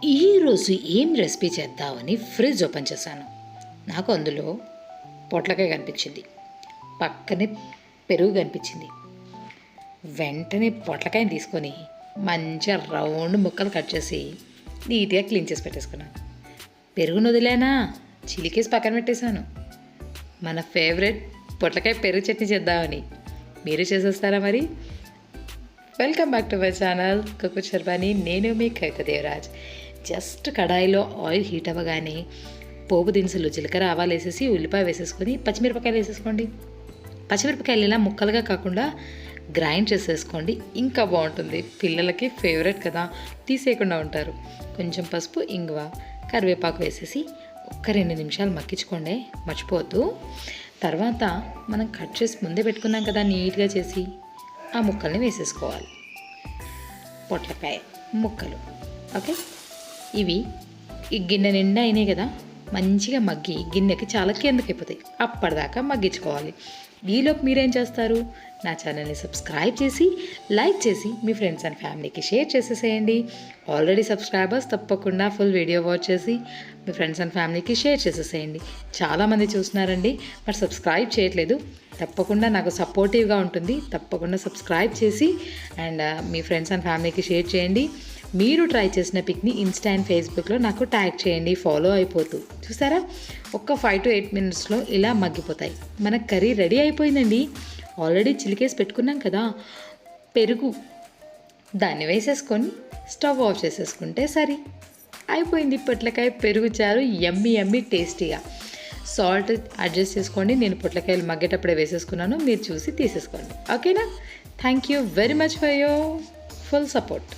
ఈరోజు ఏం రెసిపీ చేద్దామని ఫ్రిడ్జ్ ఓపెన్ చేశాను. నాకు అందులో పొట్లకాయ కనిపించింది, పక్కనే పెరుగు కనిపించింది. వెంటనే పొట్లకాయని తీసుకొని మంచిగా రౌండ్ ముక్కలు కట్ చేసి నీట్గా క్లీన్ చేసి పెట్టేసుకున్నాను. పెరుగును వదిలేనా, చిలికేసి పక్కన పెట్టేశాను. మన ఫేవరెట్ పొట్లకాయ పెరుగు చట్నీ చేద్దామని. మీరు చేసేస్తారా మరి? Welcome back to my channel cook with Sharvani. నేను మీ కైకదేవరాజ్. జస్ట్ కడాయిలో ఆయిల్ హీట్ అవ్వగానే పోపు దినుసులు జీలకర్ర ఆవాలు వేసేసి ఉల్లిపాయ వేసేసుకొని పచ్చిమిరపకాయలు వేసేసుకోండి. పచ్చిమిరపకాయలు ఇలా ముక్కలుగా కాకుండా గ్రైండ్ చేసేసుకోండి, ఇంకా బాగుంటుంది. పిల్లలకి ఫేవరెట్ కదా, తీసేయకుండా ఉంటారు. కొంచెం పసుపు, ఇంగువ, కరివేపాకు వేసేసి ఒక్క 2 నిమిషాలు మగ్గించుకోండి, మర్చిపోవద్దు. తర్వాత మనం కట్ చేసి ముందే పెట్టుకున్నాం కదా నీట్గా చేసి, ఆ ముక్కల్ని వేసేసుకోవాలి. పొట్లకాయ ముక్కలు ఓకే. ఇవి ఈ గిన్నె నిండా అయినాయి కదా, మంచిగా మగ్గి గిన్నెకి చాలా కిందకైపోతాయి. అప్పటిదాకా మగ్గించుకోవాలి. ఈలోపు మీరేం చేస్తారు, నా ఛానల్ని సబ్స్క్రైబ్ చేసి లైక్ చేసి మీ ఫ్రెండ్స్ అండ్ ఫ్యామిలీకి షేర్ చేసేసేయండి. ఆల్రెడీ సబ్స్క్రైబర్స్ తప్పకుండా ఫుల్ వీడియో వాచ్ చేసి మీ ఫ్రెండ్స్ అండ్ ఫ్యామిలీకి షేర్ చేసేసేయండి. చాలామంది చూస్తున్నారండి, మరి సబ్స్క్రైబ్ చేయట్లేదు. తప్పకుండా నాకు సపోర్టివ్గా ఉంటుంది. తప్పకుండా సబ్స్క్రైబ్ చేసి అండ్ మీ ఫ్రెండ్స్ అండ్ ఫ్యామిలీకి షేర్ చేయండి. మీరు ట్రై చేసిన పిక్ని ఇన్స్టా అండ్ ఫేస్బుక్లో నాకు ట్యాగ్ చేయండి, ఫాలో అయిపోతూ. చూసారా, ఒక్క 5 to 8 మినిట్స్లో ఇలా మగ్గిపోతాయి. మన కర్రీ రెడీ అయిపోయిందండి. ఆల్రెడీ చిలికేసి పెట్టుకున్నాం కదా పెరుగు, దాన్ని వేసేసుకొని స్టవ్ ఆఫ్ చేసేసుకుంటే సరి అయిపోయింది. పొట్లకాయ పెరుగు చారు, యమ్మీ యమ్మీ టేస్టీగా. సాల్ట్ అడ్జస్ట్ చేసుకోండి. నేను పొట్లకాయలు మగ్గేటప్పుడే వేసేసుకున్నాను, మీరు చూసి తీసేసుకోండి. ఓకేనా? Thank you very much for your full support.